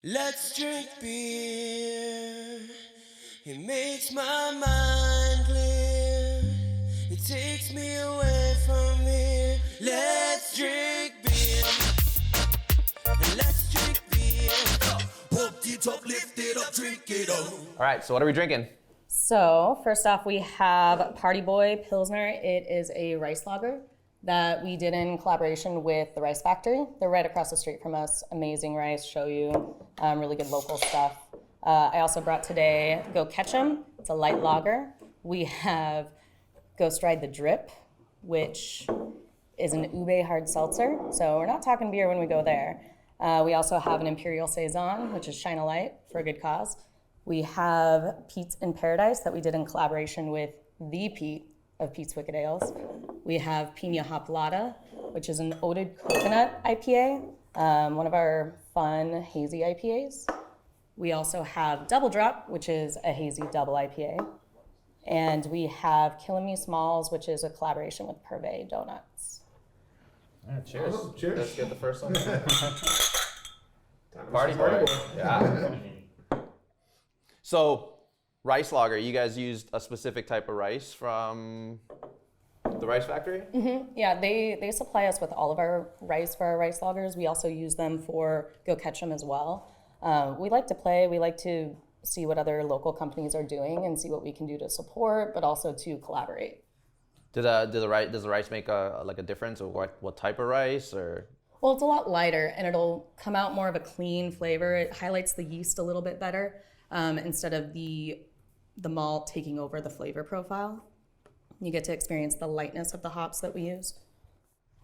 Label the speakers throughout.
Speaker 1: Let's drink beer. It makes my mind clear. It takes me away from here. Let's drink beer. And let's drink beer. Pump it up, lift it up, drink it up.
Speaker 2: All right, so what are we drinking?
Speaker 3: So first off, we have Boy Pilsner. It is a rice lager that we did in collaboration with the Rice Factory. They're right across the street from us. Amazing rice, show you, really good local stuff. I also brought today Go Ketchum. It's a light lager. We have Ghost Ride the Drip, which is an ube hard seltzer. So we're not talking beer when we go there. We also have an Imperial Saison, which is Shine a Light for a good cause. We have Pete's in Paradise that we did in collaboration with the Pete of Pete's Wicked Ales. We have Pina Hop Ladder, which is an oated coconut IPA, one of our fun hazy IPAs. We also have Double Drop, which is a hazy double IPA. And we have Killin' Me Smalls, which is a collaboration with Purvey Donuts.
Speaker 2: All right, cheers.
Speaker 4: Oh, cheers.
Speaker 2: Let's get the first one. Party boy. Yeah. So, rice lager, you guys used a specific type of rice from the Rice Factory?
Speaker 3: Mm-hmm. Yeah, they supply us with all of our rice for our rice lagers. We also use them for Go Ketchum as well. We like to play, we like to see what other local companies are doing and see what we can do to support, but also to collaborate.
Speaker 2: Does the rice make a difference, or what type of rice, or?
Speaker 3: Well, it's a lot lighter and it'll come out more of a clean flavor. It highlights the yeast a little bit better instead of the malt taking over the flavor profile. You get to experience the lightness of the hops that we use.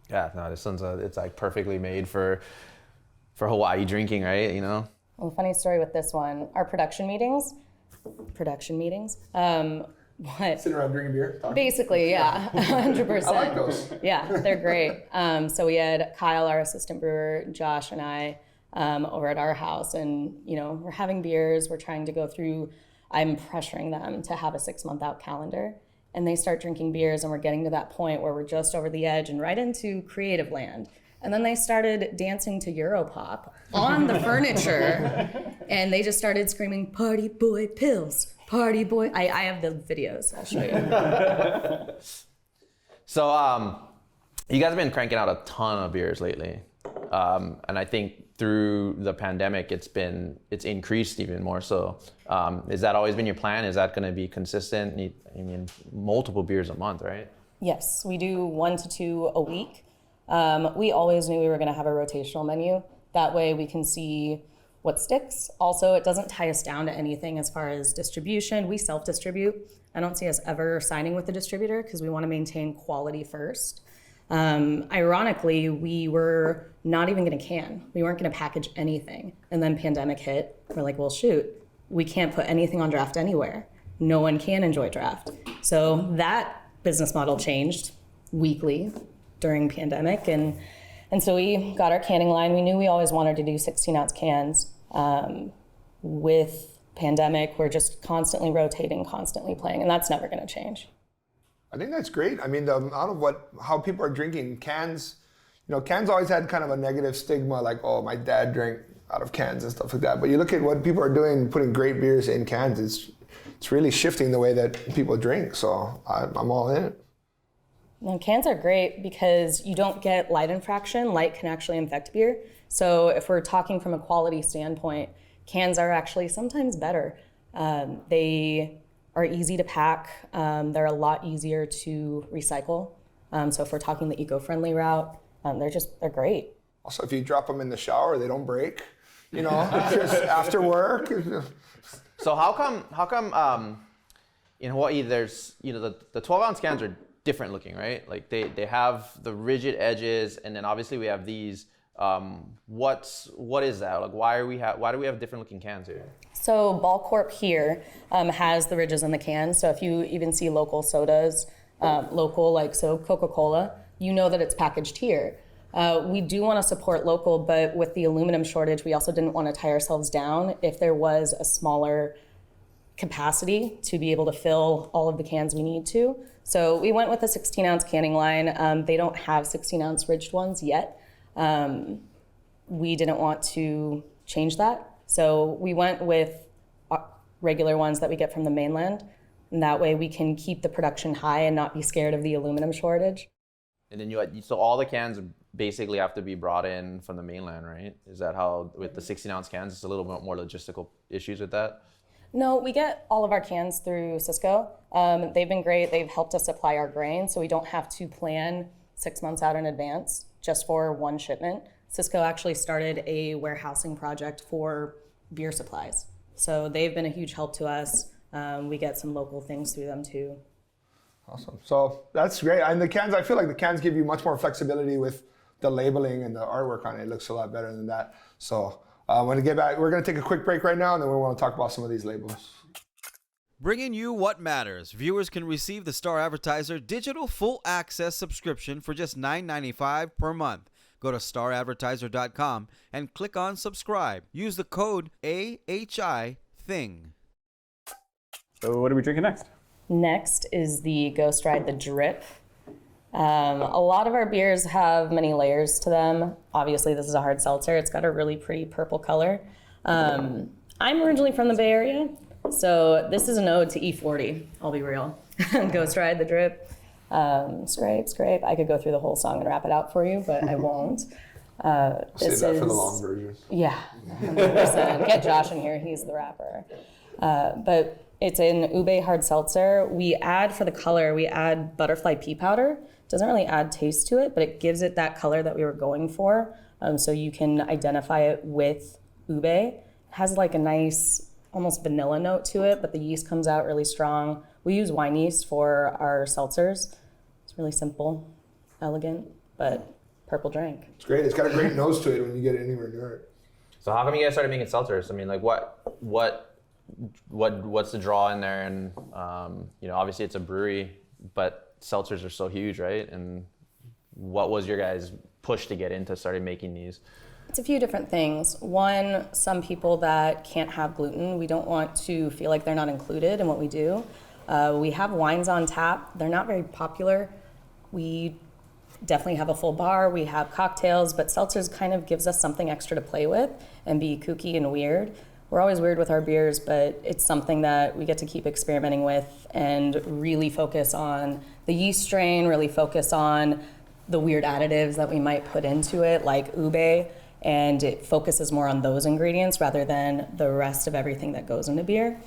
Speaker 2: Yeah, no, this one's it's like perfectly made for Hawaii drinking, right? You know.
Speaker 3: Well, funny story with this one. Our production meetings.
Speaker 4: Sitting around drinking beer? Talking.
Speaker 3: Basically, yeah, 100%.
Speaker 4: I like those.
Speaker 3: Yeah, they're great. So we had Kyle, our assistant brewer, Josh, and I over at our house, and we're having beers. We're trying to go through. I'm pressuring them to have a 6-month out calendar, and they start drinking beers, and we're getting to that point where we're just over the edge and right into creative land. And then they started dancing to Europop on the furniture, and they just started screaming, "Party boy pills, party boy." I have the videos, I'll show you.
Speaker 2: So, you guys have been cranking out a ton of beers lately. And I think through the pandemic, it's increased even more so. Has that always been your plan? Is that gonna be consistent? I mean, multiple beers a month, right?
Speaker 3: Yes, we do 1 to 2 a week. We always knew we were going to have a rotational menu. That way we can see what sticks. Also, it doesn't tie us down to anything as far as distribution. We self-distribute. I don't see us ever signing with a distributor because we want to maintain quality first. Ironically, we were not even going to can. We weren't going to package anything. And then pandemic hit. We're like, well, shoot, we can't put anything on draft anywhere. No one can enjoy draft. So that business model changed weekly during pandemic, and so we got our canning line. We knew we always wanted to do 16-ounce cans. With pandemic, we're just constantly rotating, constantly playing, and that's never going to change.
Speaker 4: I think that's great. I mean, the amount of how people are drinking cans, cans always had kind of a negative stigma, like, oh, my dad drank out of cans and stuff like that. But you look at what people are doing, putting great beers in cans, it's really shifting the way that people drink. So I'm all in it.
Speaker 3: And cans are great because you don't get light infraction. Light can actually infect beer. So if we're talking from a quality standpoint, cans are actually sometimes better. They are easy to pack. They're a lot easier to recycle. So if we're talking the eco-friendly route, they're great.
Speaker 4: Also, if you drop them in the shower, they don't break. Just after work.
Speaker 2: So how come in Hawaii there's the 12-ounce cans are different looking, right? Like they have the rigid edges, and then obviously we have these. What is that? Like why do we have different looking cans here?
Speaker 3: So Ball Corp here has the ridges in the cans. So if you even see local sodas, Coca-Cola, you know that it's packaged here. We do want to support local, but with the aluminum shortage, we also didn't want to tie ourselves down if there was a smaller capacity to be able to fill all of the cans we need to. So we went with a 16-ounce canning line. They don't have 16-ounce ridged ones yet. We didn't want to change that. So we went with regular ones that we get from the mainland, and that way we can keep the production high and not be scared of the aluminum shortage.
Speaker 2: And then so all the cans basically have to be brought in from the mainland, right? Is that how, with the 16-ounce cans, it's a little bit more logistical issues with that?
Speaker 3: No, we get all of our cans through Cisco. They've been great. They've helped us supply our grain, so we don't have to plan 6 months out in advance just for one shipment. Cisco actually started a warehousing project for beer supplies. So they've been a huge help to us. We get some local things through them too.
Speaker 4: Awesome. So that's great. And the cans, I feel like the cans give you much more flexibility with the labeling and the artwork on it. It looks a lot better than that. So when we get back, we're going to take a quick break right now, and then we want to talk about some of these labels.
Speaker 5: Bringing you what matters. Viewers can receive the Star Advertiser digital full access subscription for just $9.95 per month. Go to staradvertiser.com and click on subscribe. Use the code AHITHING.
Speaker 6: So what are we drinking next?
Speaker 3: Next is the Ghost Ride the Drip. A lot of our beers have many layers to them. Obviously, this is a hard seltzer. It's got a really pretty purple color. I'm originally from the Bay Area, so this is an ode to E40, I'll be real. Ghost Ride the Drip. Scrape, scrape. I could go through the whole song and rap it out for you, but I won't.
Speaker 4: Save that for the long version.
Speaker 3: Yeah, 100%. Get Josh in here, he's the rapper. But it's an ube hard seltzer. We add, for the color, we add butterfly pea powder. Doesn't really add taste to it, but it gives it that color that we were going for. So you can identify it with ube. It has like a nice, almost vanilla note to it, but the yeast comes out really strong. We use wine yeast for our seltzers. It's really simple, elegant, but purple drink.
Speaker 4: It's great. It's got a great nose to it when you get it anywhere near it.
Speaker 2: So how come you guys started making seltzers? I mean, like what's the draw in there? And obviously it's a brewery, but seltzers are so huge, right? And what was your guys' push to get into starting making these?
Speaker 3: It's a few different things. One, some people that can't have gluten, we don't want to feel like they're not included in what we do. We have wines on tap. They're not very popular. We definitely have a full bar. We have cocktails, but seltzers kind of gives us something extra to play with and be kooky and weird. We're always weird with our beers, but it's something that we get to keep experimenting with and really focus on the yeast strain, really focus on the weird additives that we might put into it, like ube, and it focuses more on those ingredients rather than the rest of everything that goes into beer.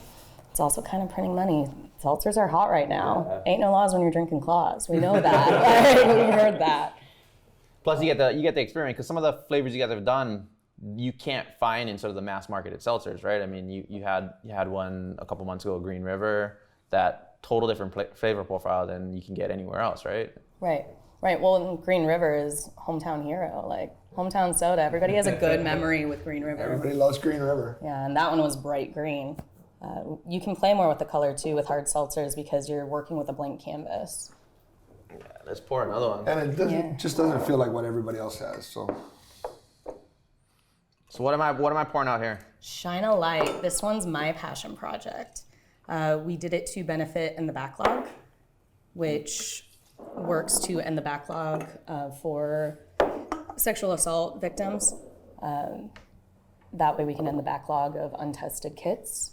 Speaker 3: It's also kind of printing money. Seltzers are hot right now. Ain't no laws when you're drinking claws. We know that. We heard that.
Speaker 2: Plus, you get the experience, because some of the flavors you guys have done, you can't find in sort of the mass marketed seltzers, right? I mean, you had one a couple months ago, Green River, that total different flavor profile than you can get anywhere else, right?
Speaker 3: Right. Well, Green River is hometown hero, like hometown soda. Everybody has a good memory with Green River.
Speaker 4: Everybody loves Green River.
Speaker 3: Yeah, and that one was bright green. You can play more with the color too with hard seltzers because you're working with a blank canvas.
Speaker 2: Yeah, let's pour another one.
Speaker 4: And it just doesn't feel like what everybody else has. So
Speaker 2: what am I pouring out here?
Speaker 3: Shine a Light. This one's my passion project. We did it to benefit In the Backlog, which works to end the backlog for sexual assault victims. That way we can end the backlog of untested kits.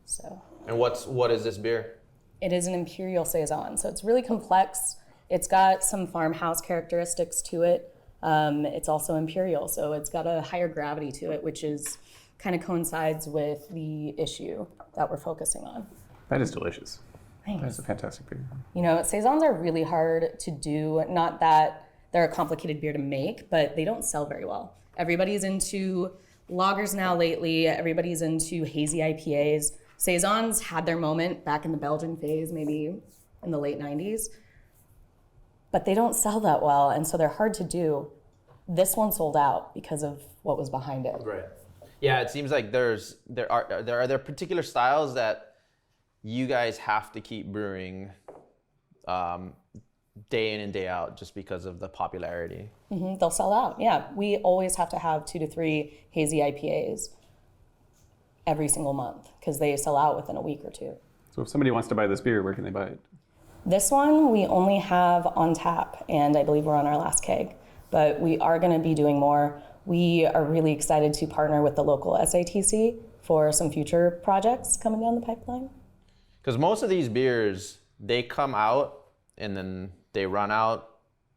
Speaker 3: So.
Speaker 2: And what is this beer?
Speaker 3: It is an Imperial Saison, so it's really complex. It's got some farmhouse characteristics to it. It's also Imperial, so it's got a higher gravity to it, which is kind of coincides with the issue that we're focusing on.
Speaker 6: That is delicious.
Speaker 3: Thanks.
Speaker 6: That's a fantastic beer.
Speaker 3: You know, Saisons are really hard to do. Not that they're a complicated beer to make, but they don't sell very well. Everybody's into lagers now lately. Everybody's into hazy IPAs. Saisons had their moment back in the Belgian phase, maybe in the late 90s. But they don't sell that well, and so they're hard to do. This one sold out because of what was behind it.
Speaker 2: Right. Yeah, it seems like there are particular styles that you guys have to keep brewing day in and day out just because of the popularity.
Speaker 3: Mm-hmm. They'll sell out. Yeah, we always have to have 2 to 3 hazy IPAs every single month because they sell out within a week or two.
Speaker 6: So if somebody wants to buy this beer, where can they buy it?
Speaker 3: This one we only have on tap, and I believe we're on our last keg. But we are going to be doing more. we are really excited to partner with the local SATC for some future projects coming down the pipeline.
Speaker 2: Because most of these beers, they come out and then they run out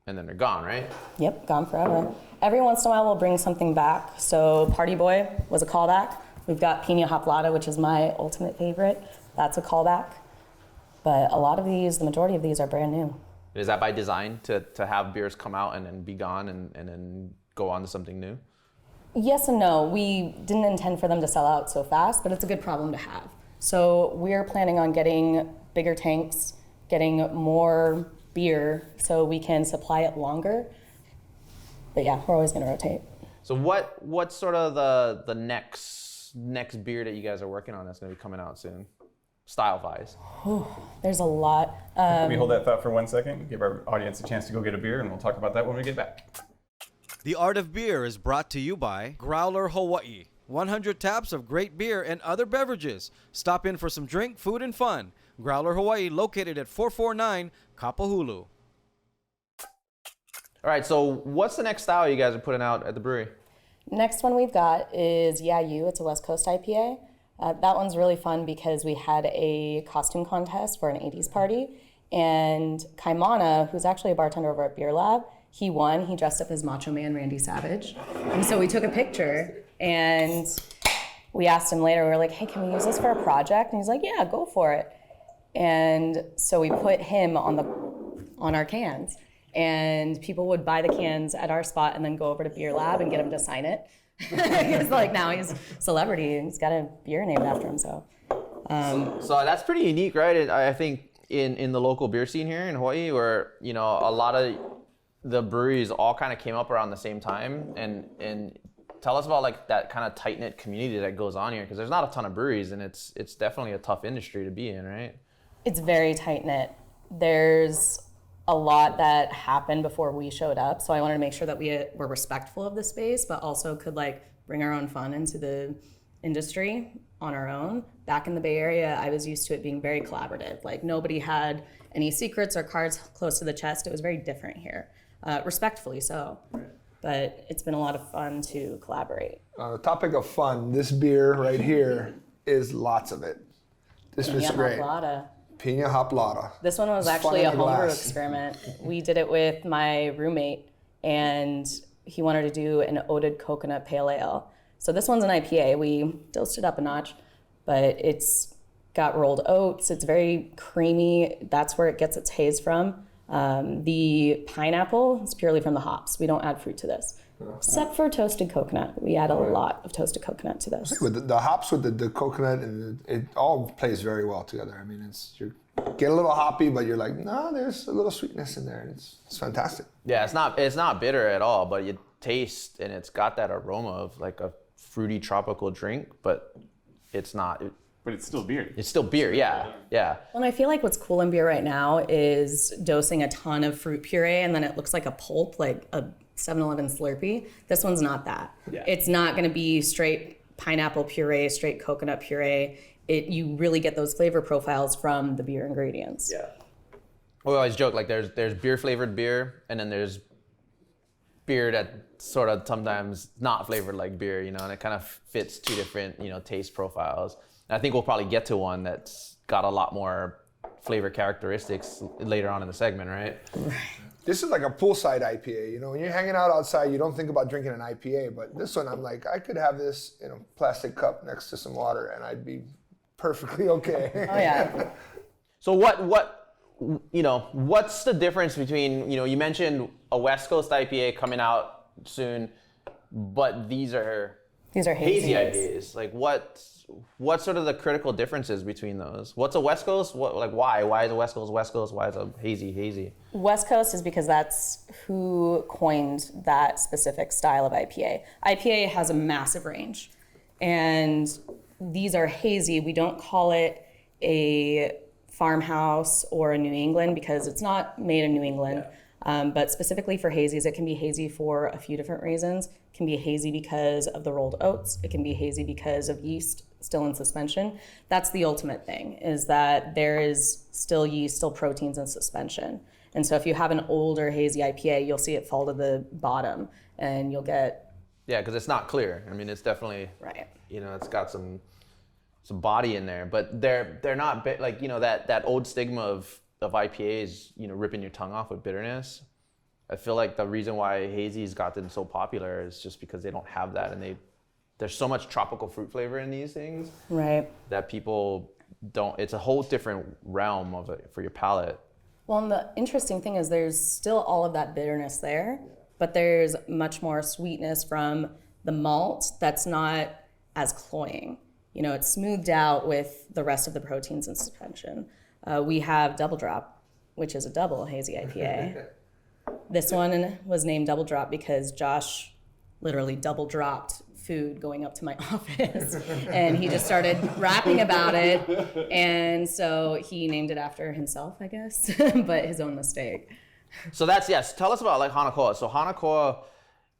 Speaker 2: and then they're gone, right?
Speaker 3: Yep, gone forever. Every once in a while we'll bring something back. So Party Boy was a callback. We've got Pina Hop Ladder, which is my ultimate favorite. That's a callback. But a lot of these, the majority of these are brand new.
Speaker 2: Is that by design to have beers come out and then be gone and then go on to something new?
Speaker 3: Yes and no. We didn't intend for them to sell out so fast, but it's a good problem to have. So we're planning on getting bigger tanks, getting more beer so we can supply it longer. But yeah, we're always going to rotate.
Speaker 2: So what's sort of the next beer that you guys are working on that's going to be coming out soon, style-wise?
Speaker 3: There's a lot.
Speaker 6: Can we hold that thought for 1 second? Give our audience a chance to go get a beer, and we'll talk about that when we get back.
Speaker 5: The Art of Beer is brought to you by Growler Hawaii. 100 taps of great beer and other beverages. Stop in for some drink, food, and fun. Growler Hawaii, located at 449 Kapahulu.
Speaker 2: All right, so what's the next style you guys are putting out at the brewery?
Speaker 3: Next one we've got is Yeah You. It's a West Coast IPA. That one's really fun because we had a costume contest for an 80s party, and Kaimana, who's actually a bartender over at Beer Lab, he won. He dressed up as Macho Man Randy Savage. And so we took a picture and we asked him later, we were like, hey, can we use this for a project? And he's like, yeah, go for it. And so we put him on our cans, and people would buy the cans at our spot and then go over to Beer Lab and get him to sign it. He's like, now he's a celebrity and he's got a beer named after him. So
Speaker 2: that's pretty unique, right? I think in the local beer scene here in Hawaii, where a lot of the breweries all kind of came up around the same time, and tell us about like that kind of tight-knit community that goes on here, because there's not a ton of breweries and it's definitely a tough industry to be in, right?
Speaker 3: It's very tight-knit. There's a lot that happened before we showed up, so I wanted to make sure that we were respectful of the space, but also could like bring our own fun into the industry on our own. Back in the Bay Area, I was used to it being very collaborative. Like nobody had any secrets or cards close to the chest. It was very different here, respectfully so. But it's been a lot of fun to collaborate.
Speaker 4: The topic of fun, this beer right here is lots of it. This was great. Pina Hop Ladder.
Speaker 3: This one was actually a homebrew experiment. We did it with my roommate, and he wanted to do an oated coconut pale ale. So this one's an IPA. We dosed it up a notch, but it's got rolled oats. It's very creamy. That's where it gets its haze from. The pineapple is purely from the hops. We don't add fruit to this, except for toasted coconut. We add a lot of toasted coconut to this.
Speaker 4: With the hops, with the coconut, and it all plays very well together. I mean, you get a little hoppy, but you're like, no, there's a little sweetness in there, and it's fantastic.
Speaker 2: Yeah, it's not bitter at all, but you taste and it's got that aroma of like a fruity tropical drink, but it's not.
Speaker 6: But it's still beer.
Speaker 2: It's still beer, yeah.
Speaker 3: Well, and I feel like what's cool in beer right now is dosing a ton of fruit puree and then it looks like a pulp, like a 7-Eleven Slurpee. This one's not that. Yeah. It's not going to be straight pineapple puree, straight coconut puree. You really get those flavor profiles from the beer ingredients.
Speaker 2: Yeah. We always joke, like there's beer flavored beer, and then there's beer that sort of sometimes not flavored like beer, and it kind of fits two different, taste profiles. And I think we'll probably get to one that's got a lot more flavor characteristics later on in the segment, right?
Speaker 4: This is like a poolside IPA. When you're hanging out outside, you don't think about drinking an IPA, but this one, I'm like, I could have this in a plastic cup next to some water and I'd be perfectly okay.
Speaker 3: Oh yeah.
Speaker 2: So what's the difference between, you mentioned a West Coast IPA coming out soon, but these are hazy IPAs. Like what's sort of the critical differences between those? What's a West Coast? Why? Why is a West Coast West Coast? Why is a hazy?
Speaker 3: West Coast is because that's who coined that specific style of IPA. IPA has a massive range, and these are hazy. We don't call it a farmhouse or a New England because it's not made in New England. Yeah. But specifically for hazies, it can be hazy for a few different reasons. It can be hazy because of the rolled oats. It can be hazy because of yeast still in suspension. That's the ultimate thing, is that there is still yeast, still proteins in suspension. And so if you have an older hazy IPA, you'll see it fall to the bottom and you'll get
Speaker 2: Yeah, because it's not clear. I mean, it's definitely,
Speaker 3: Right.
Speaker 2: you know, it's got some body in there, but they're not like, you know, that old stigma of IPAs, you know, ripping your tongue off with bitterness. I feel like the reason why hazy's gotten so popular is just because they don't have that, and there's so much tropical fruit flavor in these things,
Speaker 3: Right.
Speaker 2: that people don't. It's a whole different realm of it for your palate.
Speaker 3: Well, and the interesting thing is there's still all of that bitterness there, but there's much more sweetness from the malt that's not as cloying. You know, it's smoothed out with the rest of the proteins in suspension. We have Double Drop, which is a double hazy IPA. This one was named Double Drop because Josh literally double dropped food going up to my office, and he just started rapping about it, and so he named it after himself, I guess, but his own mistake.
Speaker 2: So that's, yes, tell us about like Hana Koa. So Hana Koa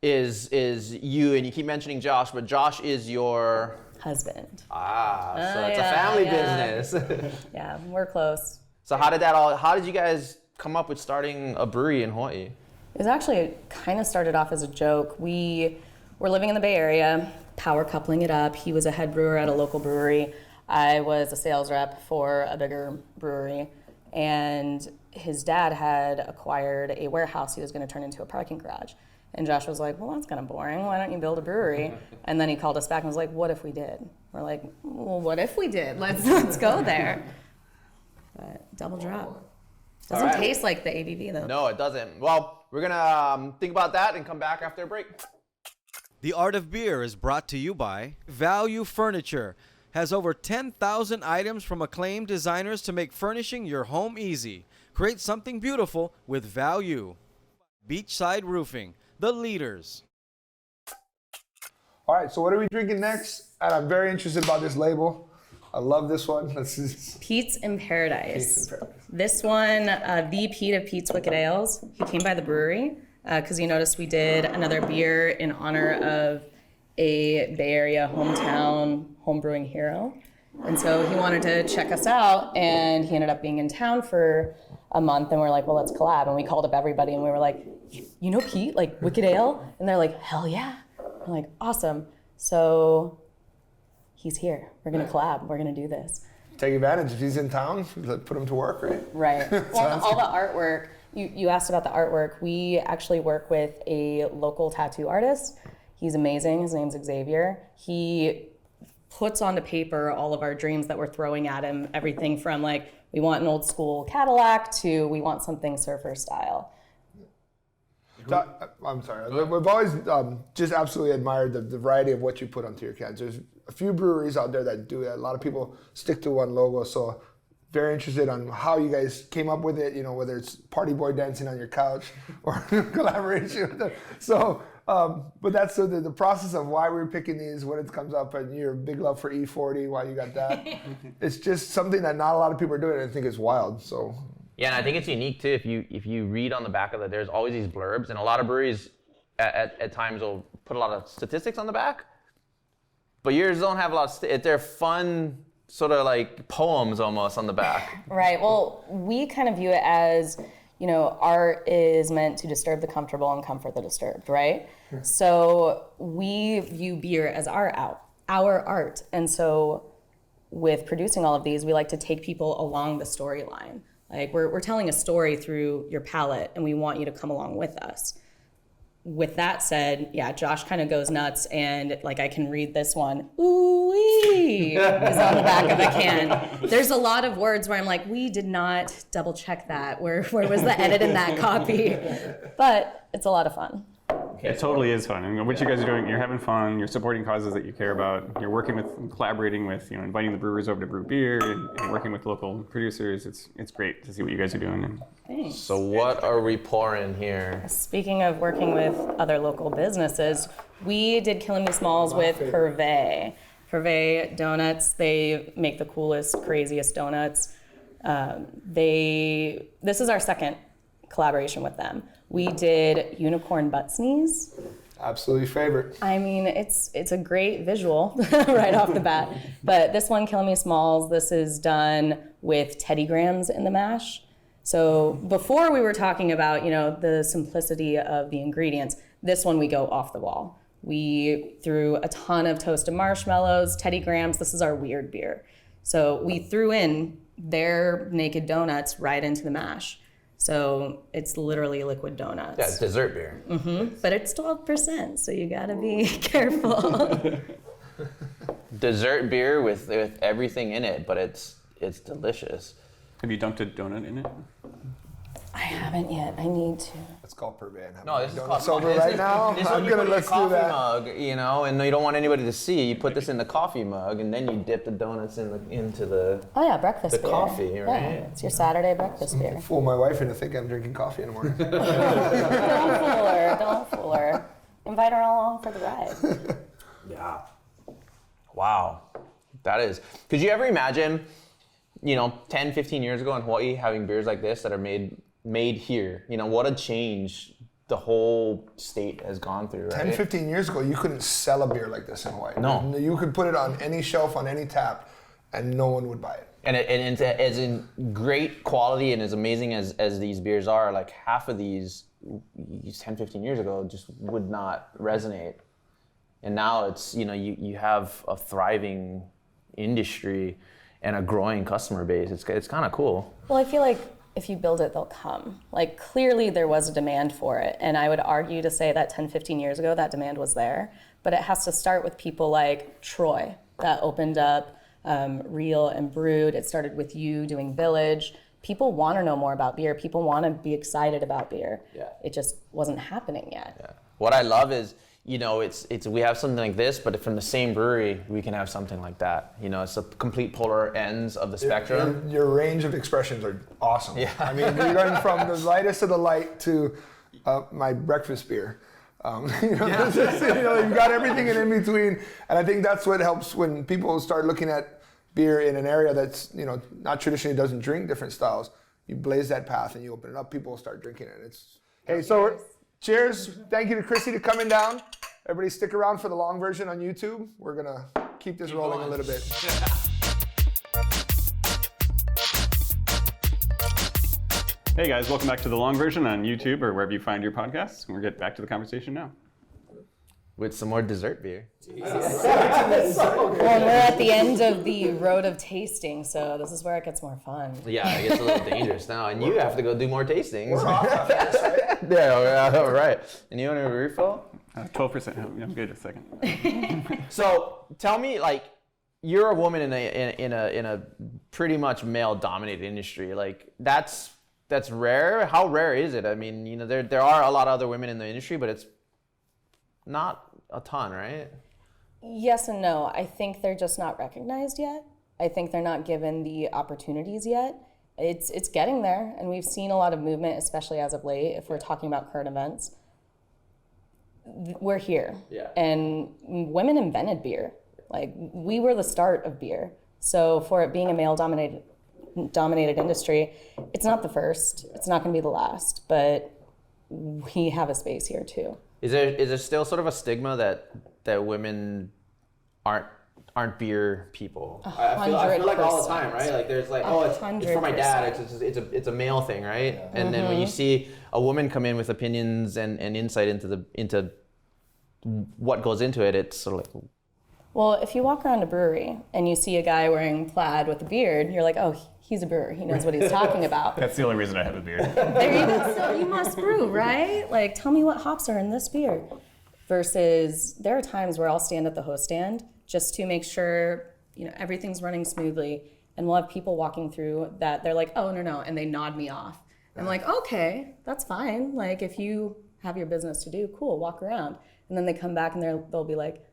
Speaker 2: is you, and you keep mentioning Josh, but Josh is your
Speaker 3: Husband.
Speaker 2: so it's a family business.
Speaker 3: Yeah, we're close.
Speaker 2: So how did you guys come up with starting a brewery in Hawaii?
Speaker 3: It was actually kind of started off as a joke. We were living in the Bay Area, power coupling it up. He was a head brewer at a local brewery. I was a sales rep for a bigger brewery. And his dad had acquired a warehouse he was going to turn into a parking garage. And Josh was like, well, that's kind of boring. Why don't you build a brewery? And then he called us back and was like, what if we did? We're like, well, what if we did? Let's go there. But Double Drop. Doesn't
Speaker 2: right.
Speaker 3: taste like the ABV though.
Speaker 2: No, it doesn't. Well, we're gonna think about that and come back after a break.
Speaker 5: The Art of Beer is brought to you by Value Furniture. Has over 10,000 items from acclaimed designers to make furnishing your home easy. Create something beautiful with value. Beachside Roofing, the leaders.
Speaker 4: All right, so what are we drinking next? And I'm very interested about this label. I love this one.
Speaker 3: Pete's in Paradise. This one, the Pete of Pete's Wicked Ales. He came by the brewery because he noticed we did another beer in honor of a Bay Area hometown homebrewing hero. And so he wanted to check us out, and he ended up being in town for a month, and we're like, well, let's collab. And we called up everybody, and we were like, you know Pete, like Wicked Ale? And they're like, hell yeah. We're like, awesome. So he's here. We're gonna collab. We're gonna do this.
Speaker 4: Take advantage. If he's in town, put him to work, right?
Speaker 3: Right. Well, all the artwork, you asked about the artwork. We actually work with a local tattoo artist. He's amazing. His name's Xavier. He puts onto paper all of our dreams that we're throwing at him. Everything from like, we want an old school Cadillac to we want something surfer style.
Speaker 4: I'm sorry. We've always just absolutely admired the variety of what you put onto your cans. There's a few breweries out there that do that. A lot of people stick to one logo. So very interested on how you guys came up with it, you know, whether it's Party Boy dancing on your couch or collaboration with them. So, but that's so the process of why we're picking these, when it comes up, and your big love for E40, why you got that. It's just something that not a lot of people are doing, and I think it's wild. So.
Speaker 2: Yeah, and I think it's unique too. If you read on the back of it, there's always these blurbs, and a lot of breweries at times will put a lot of statistics on the back, but yours don't have a lot of. They're fun, sort of like poems almost on the back.
Speaker 3: Right. Well, we kind of view it as, you know, art is meant to disturb the comfortable and comfort the disturbed, right? So we view beer as our art, and so with producing all of these, we like to take people along the storyline. Like we're telling a story through your palate, and we want you to come along with us. With that said, yeah, Josh kind of goes nuts, and like I can read this one. Ooh-wee is on the back of the can. There's a lot of words where I'm like, we did not double check that. Where was the edit in that copy? But it's a lot of fun.
Speaker 6: It totally is fun. And what you guys are doing, you're having fun, you're supporting causes that you care about, you're working with, collaborating with, you know, inviting the brewers over to brew beer and working with local producers. It's great to see what you guys are doing.
Speaker 3: Thanks.
Speaker 2: So what are we pouring here?
Speaker 3: Speaking of working with other local businesses, we did Killing Me Smalls with Purvey. Purvey Donuts, they make the coolest, craziest donuts. This is our second collaboration with them. We did Unicorn Butt Sneeze.
Speaker 4: Absolutely favorite.
Speaker 3: I mean, it's a great visual right off the bat. But this one, Killing Me Smalls, this is done with Teddy Grahams in the mash. So before we were talking about, you know, the simplicity of the ingredients, this one we go off the wall. We threw a ton of toasted marshmallows, Teddy Grahams. This is our weird beer. So we threw in their naked donuts right into the mash. So it's literally liquid donuts.
Speaker 2: Yeah, it's dessert beer.
Speaker 3: But it's 12%, so you gotta be careful.
Speaker 2: Dessert beer with everything in it, but it's delicious.
Speaker 6: Have you dunked a donut in it?
Speaker 3: I haven't yet. I need to.
Speaker 4: Let's call per band.
Speaker 2: No, this is called
Speaker 4: sober right now. I'm gonna let's do that.
Speaker 2: Mug, you know, and you don't want anybody to see. You put this in the coffee mug, and then you dip the donuts into the
Speaker 3: Oh yeah, breakfast beer.
Speaker 2: coffee, right?
Speaker 3: Yeah, it's your Saturday breakfast beer.
Speaker 4: Fool my wife into thinking I'm drinking coffee in the morning.
Speaker 3: Don't fool her. Don't fool her. Invite her along for the ride.
Speaker 2: Yeah. Wow. That is. Could you ever imagine, 10, 15 years ago in Hawaii having beers like this that are made here? What a change the whole state has gone through, right?
Speaker 4: 10, 15 years ago, you couldn't sell a beer like this in Hawaii.
Speaker 2: No.
Speaker 4: You could put it on any shelf, on any tap, and no one would buy it.
Speaker 2: And it's as in great quality and as amazing as these beers are, like half of these 10, 15 years ago just would not resonate. And now it's, you have a thriving industry and a growing customer base. It's kind of cool.
Speaker 3: Well, I feel like if you build it, they'll come. Like, clearly there was a demand for it. And I would argue to say that 10, 15 years ago, that demand was there. But it has to start with people like Troy that opened up Real and Brewed. It started with you doing Village. People want to know more about beer. People want to be excited about beer.
Speaker 2: Yeah.
Speaker 3: It just wasn't happening yet.
Speaker 2: Yeah. What I love is, it's we have something like this, but from the same brewery, we can have something like that. It's the complete polar ends of the spectrum.
Speaker 4: Your range of expressions are awesome.
Speaker 2: Yeah.
Speaker 4: I mean, you're going from the lightest of the light to my breakfast beer. You've got everything in between, and I think that's what helps when people start looking at beer in an area that's not traditionally doesn't drink different styles. You blaze that path and you open it up. People will start drinking it. Cheers. Thank you to Chrissie to coming down. Everybody stick around for the long version on YouTube. We're going to keep this rolling a little bit.
Speaker 6: Hey guys, welcome back to the long version on YouTube or wherever you find your podcasts. We'll get back to the conversation now.
Speaker 2: With some more dessert beer.
Speaker 3: Well, we're at the end of the road of tasting, so this is where it gets more fun.
Speaker 2: Yeah, it gets a little dangerous now, and you have to go do more tastings.
Speaker 4: We're off after this, right?
Speaker 2: Yeah, right. And you want a refill?
Speaker 6: 12%. I'm good a second.
Speaker 2: So tell me, you're a woman in a pretty much male-dominated industry. That's rare. How rare is it? I mean, there are a lot of other women in the industry, but it's not a ton, right?
Speaker 3: Yes and no. I think they're just not recognized yet. I think they're not given the opportunities yet. It's getting there, and we've seen a lot of movement, especially as of late, if we're talking about current events. We're here.
Speaker 2: Yeah.
Speaker 3: And women invented beer. We were the start of beer. So for it being a male-dominated industry, it's not the first. It's not going to be the last, but we have a space here too.
Speaker 2: Is there still sort of a stigma that women aren't beer people? I feel like all the time, right? There's it's for my dad. It's a male thing, right? Yeah. And then when you see a woman come in with opinions and insight into what goes into it, it's sort of like.
Speaker 3: Well, if you walk around a brewery and you see a guy wearing plaid with a beard, you're like, oh, he's a brewer. He knows what he's talking about.
Speaker 6: That's the only reason I have a beard.
Speaker 3: There you go. So you must brew, right? Tell me what hops are in this beer. Versus there are times where I'll stand at the host stand just to make sure, everything's running smoothly. And we'll have people walking through that they're like, oh, no, and they nod me off. I'm like, okay, that's fine. If you have your business to do, cool, walk around. And then they come back and they'll be like,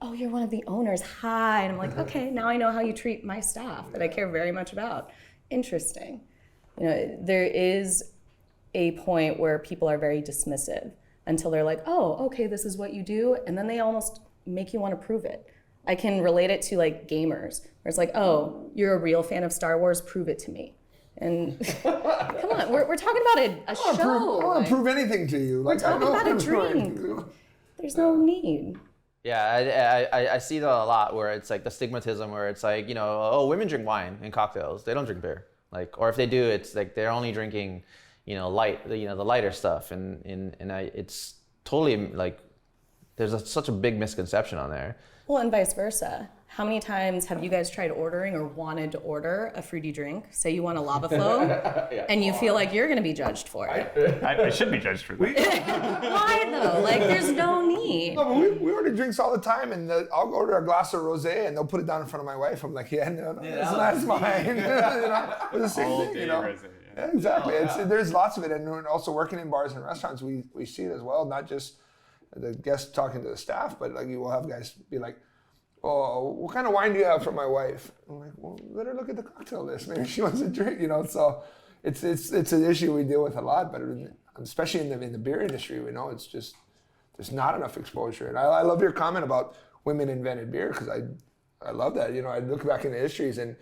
Speaker 3: oh, you're one of the owners, hi. And I'm like, okay, now I know how you treat my staff that I care very much about. Interesting. There is a point where people are very dismissive until they're like, oh, okay, this is what you do. And then they almost make you want to prove it. I can relate it to gamers, where it's like, oh, you're a real fan of Star Wars, prove it to me. And come on, we're talking about a show.
Speaker 4: I want to prove anything to you.
Speaker 3: We're talking about a drink. There's no need.
Speaker 2: Yeah, I see that a lot where it's the stigmatism where it's oh, women drink wine and cocktails. They don't drink beer. Or if they do, it's they're only drinking, the lighter stuff. And it's totally such a big misconception on there.
Speaker 3: Well, and vice versa. How many times have you guys tried ordering or wanted to order a fruity drink? Say you want a lava flow, and you feel like you're going to be judged for it.
Speaker 6: I should be judged for that.
Speaker 3: Why though? Like, there's no need.
Speaker 4: No, but we order drinks all the time, and I'll order a glass of rosé, and they'll put it down in front of my wife. I'm like, no, that's mine. It's the same thing,
Speaker 6: Rosé,
Speaker 4: Yeah, exactly. There's lots of it, and also working in bars and restaurants, we see it as well. Not just the guests talking to the staff, but like you will have guys be like, "Oh, what kind of wine do you have for my wife?" I'm like, "Well, let her look at the cocktail list. Maybe she wants a drink." So it's an issue we deal with a lot, but especially in the beer industry, we know it's just there's not enough exposure. And I love your comment about women invented beer, because I love that. I look back in the histories, and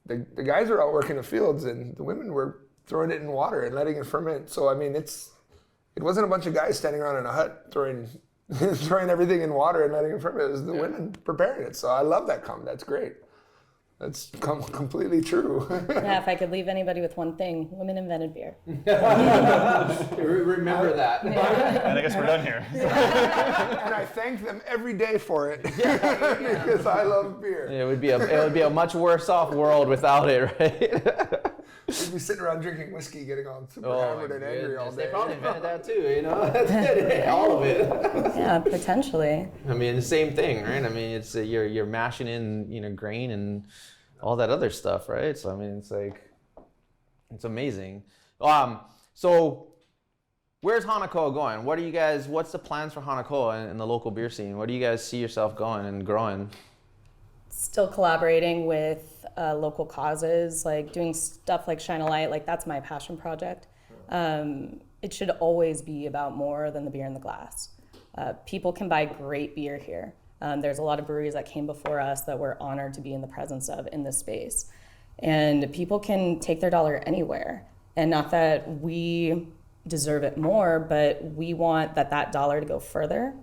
Speaker 4: the guys were out working the fields, and the women were throwing it in water and letting it ferment. So I mean, it wasn't a bunch of guys standing around in a hut throwing everything in water and letting it ferment. It was the women preparing it. So I love that comment. That's great. That's completely true.
Speaker 3: Yeah, if I could leave anybody with one thing, women invented beer.
Speaker 2: Remember that.
Speaker 6: And I guess we're done here.
Speaker 4: And I thank them every day for it, because I love beer.
Speaker 2: It would be a much worse off world without it, right?
Speaker 4: We'd be sitting around drinking whiskey, getting all super hammered and angry all day.
Speaker 2: They probably invented that too, all of it.
Speaker 3: Yeah, potentially.
Speaker 2: I mean, the same thing, right? I mean, it's you're mashing in grain and all that other stuff, right? So I mean, it's like it's amazing. So where's Hana Koa going? What's the plans for Hana Koa in the local beer scene? Where do you guys see yourself going and growing?
Speaker 3: Still collaborating with local causes, like doing stuff like Shine a Light. Like, that's my passion project. It should always be about more than the beer in the glass. People can buy great beer here. There's a lot of breweries that came before us that we're honored to be in the presence of in this space. And people can take their dollar anywhere. And not that we deserve it more, but we want that dollar to go further.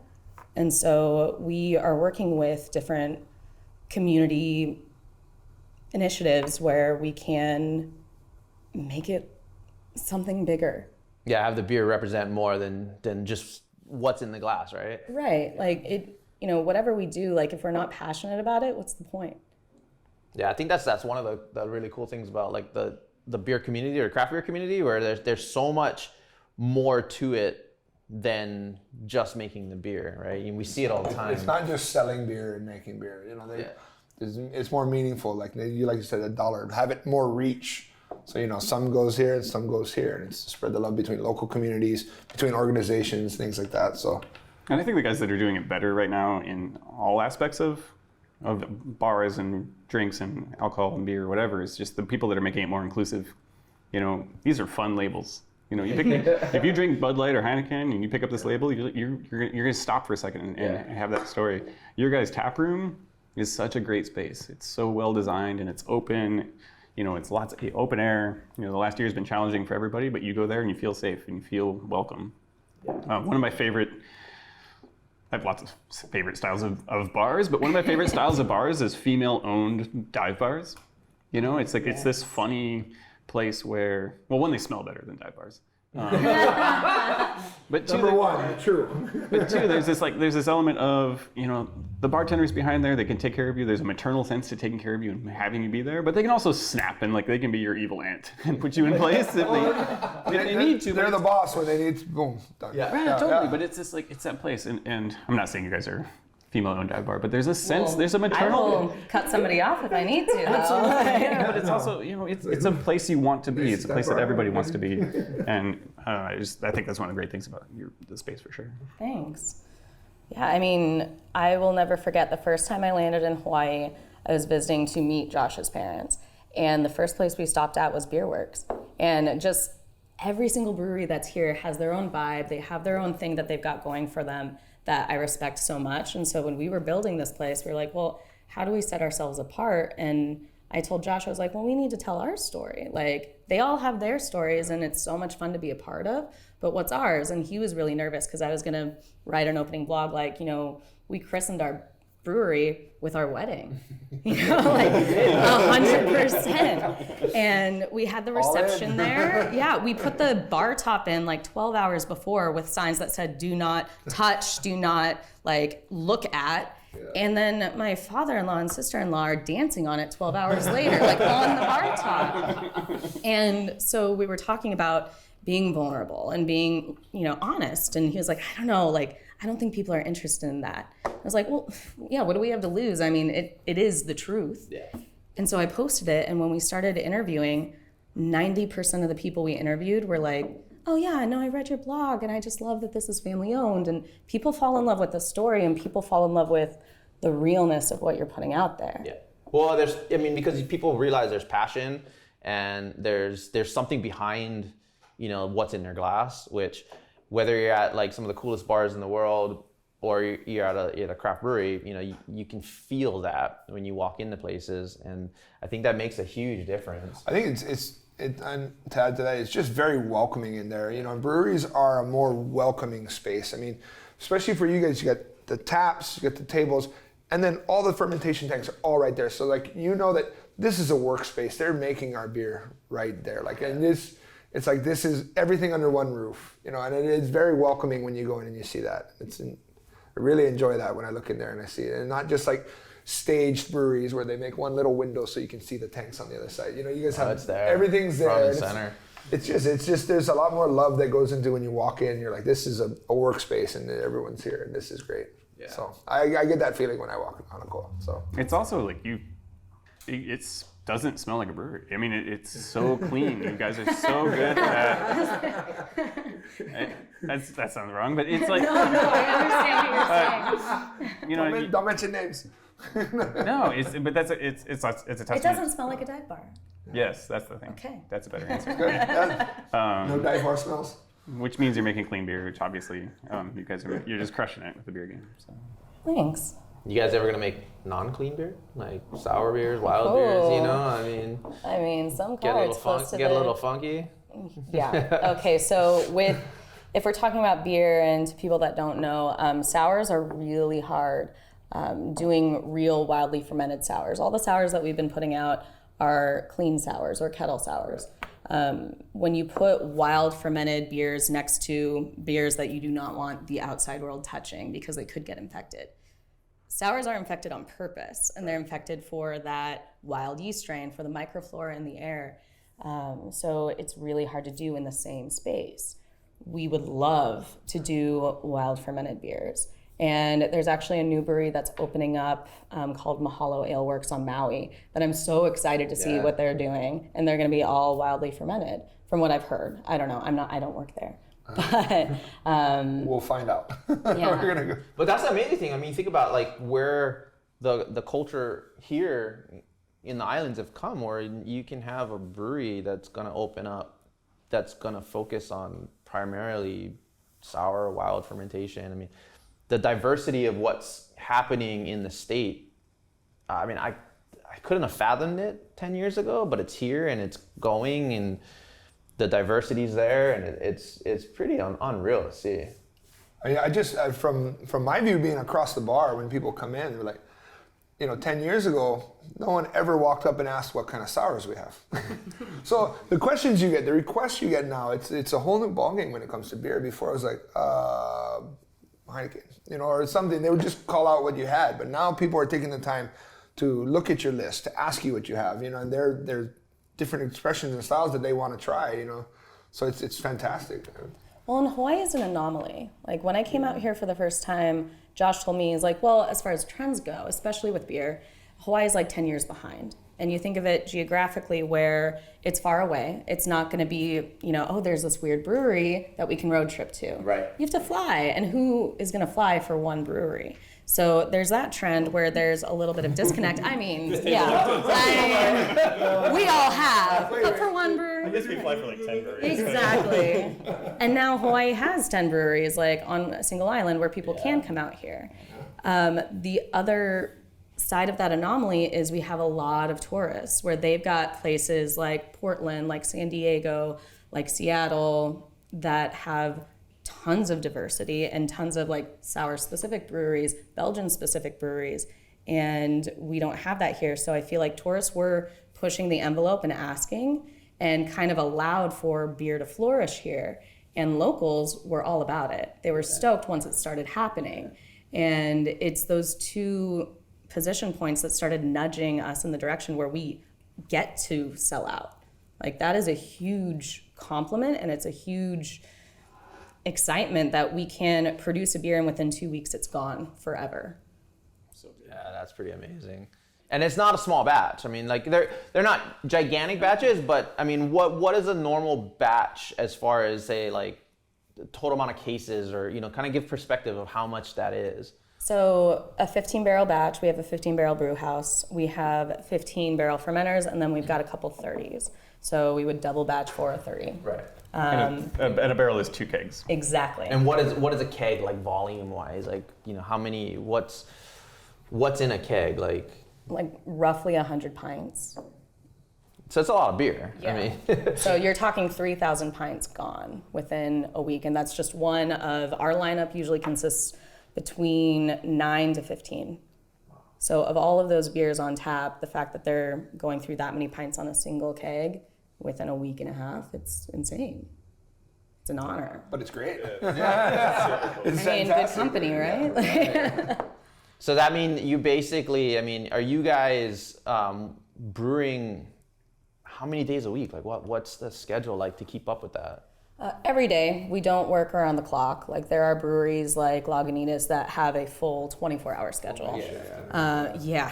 Speaker 3: And so we are working with different community initiatives where we can make it something bigger.
Speaker 2: Yeah, have the beer represent more than just what's in the glass, right?
Speaker 3: Right. Like, it, whatever we do, like, if we're not passionate about it, what's the point?
Speaker 2: Yeah, I think that's one of the really cool things about like the beer community or craft beer community, where there's so much more to it than just making the beer, right? And we see it all the time.
Speaker 4: It's not just selling beer and making beer. It's more meaningful. Like you said, a dollar, have it more reach. So some goes here and some goes here, and it's to spread the love between local communities, between organizations, things like that. So,
Speaker 6: and I think the guys that are doing it better right now in all aspects of bars and drinks and alcohol and beer or whatever is just the people that are making it more inclusive. These are fun labels. If you drink Bud Light or Heineken and you pick up this label, you're gonna stop for a second and have that story. Your guys' tap room is such a great space. It's so well designed and it's open. It's lots of open air. The last year has been challenging for everybody, but you go there and you feel safe and you feel welcome. One of my favorite, I have lots of favorite styles of bars, but one of my favorite styles of bars is female-owned dive bars. It's like it's this funny place where, well, one, they smell better than dive bars. But two,
Speaker 4: number one, true.
Speaker 6: But two, there's this element of, the bartenders behind there, they can take care of you. There's a maternal sense to taking care of you and having you be there, but they can also snap and they can be your evil aunt and put you in place if they need to.
Speaker 4: They're the boss when they need to, boom, done.
Speaker 6: Yeah, right, totally. Yeah. But it's just it's that place. And I'm not saying you guys are female-owned dive bar, but there's a sense, there's a maternal.
Speaker 3: I will cut somebody off if I need to.
Speaker 6: Absolutely. Yeah, but it's also, it's a place you want to be. It's a place that everybody wants to be, and I think that's one of the great things about the space for sure.
Speaker 3: Thanks. Yeah, I mean, I will never forget the first time I landed in Hawaii. I was visiting to meet Josh's parents, and the first place we stopped at was Beer Works, and just every single brewery that's here has their own vibe. They have their own thing that they've got going for them that I respect so much. And so when we were building this place, we were like, well, how do we set ourselves apart? And I told Josh, I was like, well, we need to tell our story. Like, they all have their stories and it's so much fun to be a part of, but what's ours? And he was really nervous because I was gonna write an opening blog like, we christened our brewery with our wedding, like 100%. And we had the reception there. Yeah, we put the bar top in like 12 hours before with signs that said, do not touch, do not like look at. And then my father-in-law and sister-in-law are dancing on it 12 hours later, like on the bar top. And so we were talking about being vulnerable and being, honest. And he was like, I don't know, like, I don't think people are interested in that. I was like, well, yeah, what do we have to lose? I mean, it is the truth. Yeah. And so I posted it, and when we started interviewing, 90% of the people we interviewed were like, oh yeah, no, I read your blog, and I just love that this is family owned. And people fall in love with the story, and people fall in love with the realness of what you're putting out there.
Speaker 2: Yeah. Well, because people realize there's passion, and there's something behind, what's in their glass, which, whether you're at like some of the coolest bars in the world or you're at a craft brewery, you can feel that when you walk into places, and I think that makes a huge difference.
Speaker 4: I think and to add to that, it's just very welcoming in there. Breweries are a more welcoming space. I mean, especially for you guys, you got the taps, you got the tables, and then all the fermentation tanks are all right there. So like, that this is a workspace. They're making our beer right there. Like, and it's like, this is everything under one roof, and it is very welcoming when you go in and you see that. I really enjoy that when I look in there and I see it. And not just like staged breweries where they make one little window so you can see the tanks on the other side. You guys have,
Speaker 2: it's there.
Speaker 4: Everything's there.
Speaker 2: Front and center.
Speaker 4: It's just, there's a lot more love that goes into when you walk in. You're like, this is a workspace and everyone's here and this is great. Yeah. So I get that feeling when I walk in Hana Koa. So it's
Speaker 6: also like it's doesn't smell like a brewery. I mean, it's so clean. You guys are so good at that sounds wrong, but it's like...
Speaker 3: No, I understand what you're saying.
Speaker 4: Don't mention names.
Speaker 6: No, it's a testament.
Speaker 3: It doesn't smell like a dive bar.
Speaker 6: Yes, that's the thing.
Speaker 3: Okay.
Speaker 6: That's a better answer.
Speaker 4: No dive bar smells.
Speaker 6: Which means you're making clean beer, which obviously you're just crushing it with the beer game. So.
Speaker 3: Thanks.
Speaker 2: You guys ever gonna make non-clean beer, like sour beers, wild beers?
Speaker 3: I mean, some
Speaker 2: get a little funky.
Speaker 3: Yeah. Okay. So if we're talking about beer, and to people that don't know, sours are really hard. Doing real wildly fermented sours. All the sours that we've been putting out are clean sours or kettle sours. When you put wild fermented beers next to beers that you do not want the outside world touching because they could get infected. Sours are infected on purpose, and they're infected for that wild yeast strain, for the microflora in the air. So it's really hard to do in the same space. We would love to do wild fermented beers. And there's actually a new brewery that's opening up called Mahalo Ale Works on Maui that I'm so excited to see what they're doing. And they're going to be all wildly fermented, from what I've heard. I don't know. I don't work there. But
Speaker 4: we'll find out.
Speaker 3: Yeah.
Speaker 4: We're gonna go.
Speaker 2: But that's the amazing thing. I mean, think about like where the culture here in the islands have come, where you can have a brewery that's going to open up, that's going to focus on primarily sour wild fermentation. I mean, the diversity of what's happening in the state, I mean, I couldn't have fathomed it 10 years ago, but it's here and it's going, and the diversity's there, and it's pretty unreal to see.
Speaker 4: I just, from my view, being across the bar, when people come in, they're like, 10 years ago, no one ever walked up and asked what kind of sours we have. So the questions you get, the requests you get now, it's a whole new ballgame when it comes to beer. Before it was like, Heineken, or something. They would just call out what you had. But now people are taking the time to look at your list, to ask you what you have, and there's different expressions and styles that they want to try, So it's fantastic.
Speaker 3: Well, and Hawaii is an anomaly. Like when I came out here for the first time, Josh told me, he's like, well, as far as trends go, especially with beer, Hawaii is like 10 years behind. And you think of it geographically where it's far away. It's not going to be, there's this weird brewery that we can road trip to. Right. You have to fly. And who is going to fly for one brewery? So there's that trend where there's a little bit of disconnect. I mean, yeah. We all have. But for one brewery.
Speaker 7: I guess we fly for like 10 breweries.
Speaker 3: Exactly. And now Hawaii has 10 breweries, like on a single island where people can come out here. The other side of that anomaly is we have a lot of tourists where they've got places like Portland, like San Diego, like Seattle that have tons of diversity and tons of like sour specific breweries, Belgian specific breweries, and we don't have that here. So I feel like tourists were pushing the envelope and asking, and kind of allowed for beer to flourish here. And locals were all about it. They were stoked once it started happening. And it's those two position points that started nudging us in the direction where we get to sell out. Like, that is a huge compliment, and it's a huge excitement that we can produce a beer and within 2 weeks it's gone forever.
Speaker 2: Yeah, that's pretty amazing. And it's not a small batch. I mean, like they're not gigantic batches, but I mean, what is a normal batch as far as, say, like the total amount of cases, or kind of give perspective of how much that is?
Speaker 3: So a 15 barrel batch, we have a 15 barrel brew house, we have 15 barrel fermenters, and then we've got a couple 30s. So we would double batch for a 30.
Speaker 2: Right.
Speaker 6: And a barrel is 2 kegs.
Speaker 3: Exactly.
Speaker 2: And what is a keg like volume wise? Like, how many? What's in a keg?
Speaker 3: Like roughly 100 pints.
Speaker 2: So it's a lot of beer.
Speaker 3: Yeah.
Speaker 2: I mean,
Speaker 3: So you're talking 3,000 pints gone within a week, and that's just one of our lineup. Usually consists between 9 to 15. So of all of those beers on tap, the fact that they're going through that many pints on a single keg within a week and a half, it's insane. It's an honor.
Speaker 4: But it's great.
Speaker 3: It's good company, right?
Speaker 4: Yeah.
Speaker 2: so that means you basically, are you guys brewing how many days a week? Like what's the schedule like to keep up with that?
Speaker 3: Every day. We don't work around the clock. Like, there are breweries like Lagunitas that have a full 24-hour schedule. Yeah.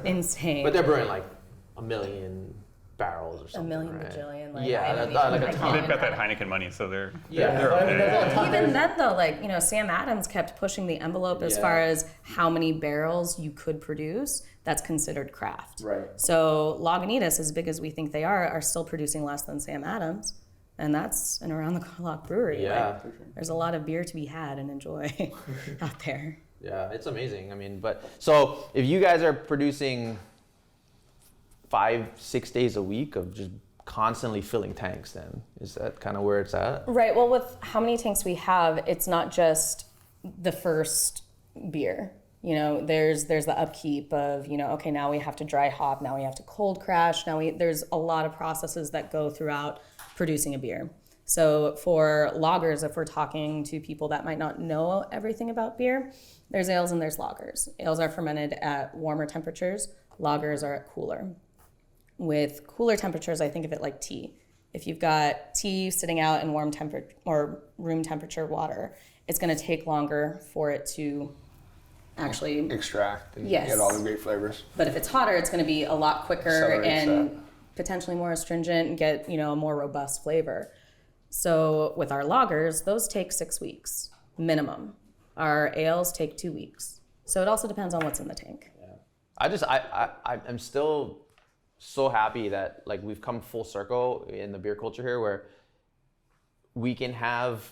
Speaker 3: Insane.
Speaker 2: But they're brewing like 1 million barrels or something.
Speaker 3: A million
Speaker 2: right?
Speaker 3: bajillion. Like,
Speaker 2: Yeah,
Speaker 3: I don't
Speaker 2: like
Speaker 3: even-
Speaker 2: a
Speaker 3: I
Speaker 2: ton.
Speaker 3: can't
Speaker 6: They've got that
Speaker 3: imagine.
Speaker 6: Heineken money, so they're
Speaker 3: Even then, though, like, Sam Adams kept pushing the envelope as far as how many barrels you could produce. That's considered craft.
Speaker 2: Right.
Speaker 3: So Lagunitas, as big as we think they are still producing less than Sam Adams. And that's an around-the-clock brewery.
Speaker 2: Yeah,
Speaker 3: Like,
Speaker 2: for sure.
Speaker 3: There's a lot of beer to be had and enjoy out there.
Speaker 2: Yeah, it's amazing. But so if you guys are producing 5-6 days a week of just constantly filling tanks, then is that kind of where it's at?
Speaker 3: Right. Well, with how many tanks we have, it's not just the first beer. There's the upkeep of, okay, now we have to dry hop, now we have to cold crash, there's a lot of processes that go throughout producing a beer. So for lagers, if we're talking to people that might not know everything about beer, there's ales and there's lagers. Ales are fermented at warmer temperatures, lagers are at cooler. With cooler temperatures, I think of it like tea. If you've got tea sitting out in warm temperature or room temperature water, it's going to take longer for it to actually
Speaker 4: Extract and
Speaker 3: Yes.
Speaker 4: get all the great flavors.
Speaker 3: But if it's hotter, it's going to be a lot quicker
Speaker 4: Accelerates
Speaker 3: and
Speaker 4: that.
Speaker 3: potentially more astringent and get, a more robust flavor. So with our lagers, those take 6 weeks minimum. Our ales take 2 weeks. So it also depends on what's in the tank.
Speaker 2: I'm still so happy that like we've come full circle in the beer culture here, where we can have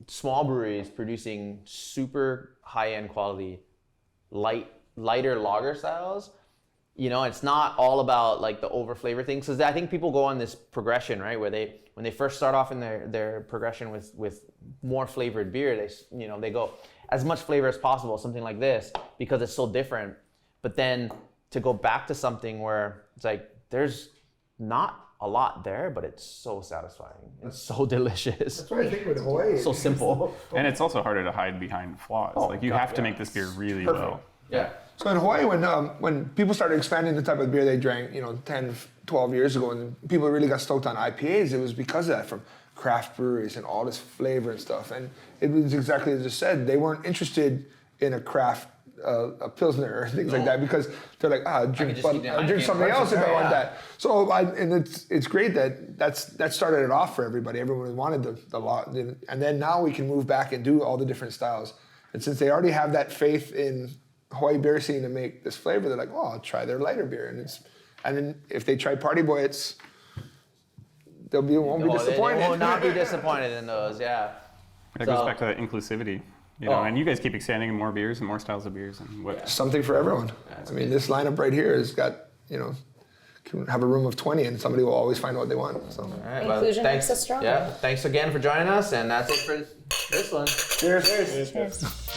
Speaker 2: small breweries producing super high-end quality lighter lager styles. It's not all about like the over flavor things, because I think people go on this progression, right, where when they first start off in their progression with more flavored beer, they go as much flavor as possible, something like this, because it's so different. But then to go back to something where it's like there's not a lot there, but it's so satisfying and so delicious.
Speaker 4: That's what I think with Hawaii.
Speaker 2: So simple.
Speaker 6: and it's also harder to hide behind flaws. Like you have to make this beer really
Speaker 4: Perfect.
Speaker 6: well.
Speaker 2: Yeah.
Speaker 4: So in Hawaii, when people started expanding the type of beer they drank, 10, 12 years ago, and people really got stoked on IPAs, it was because of that, from craft breweries and all this flavor and stuff. And it was exactly as you said, they weren't interested in a craft, a Pilsner or things like that, because they're like, I'll drink something else if I want that. So, and it's great that started it off for everybody. Everyone wanted the lot. And then now we can move back and do all the different styles. And since they already have that faith in Hawaii beer scene to make this flavor, they're like, I'll try their lighter beer. And then if they try Party Boy, won't be disappointed.
Speaker 2: They will not be disappointed in those, yeah.
Speaker 6: That goes back to that inclusivity, and you guys keep expanding more beers and more styles of beers and what.
Speaker 4: Something for everyone. This lineup right here has got, can have a room of 20 and somebody will always find what they want. So.
Speaker 2: All right,
Speaker 3: Inclusion
Speaker 2: thanks.
Speaker 3: makes us stronger.
Speaker 2: Yeah, thanks again for joining us, and that's it for this one.
Speaker 4: Cheers.
Speaker 3: Cheers.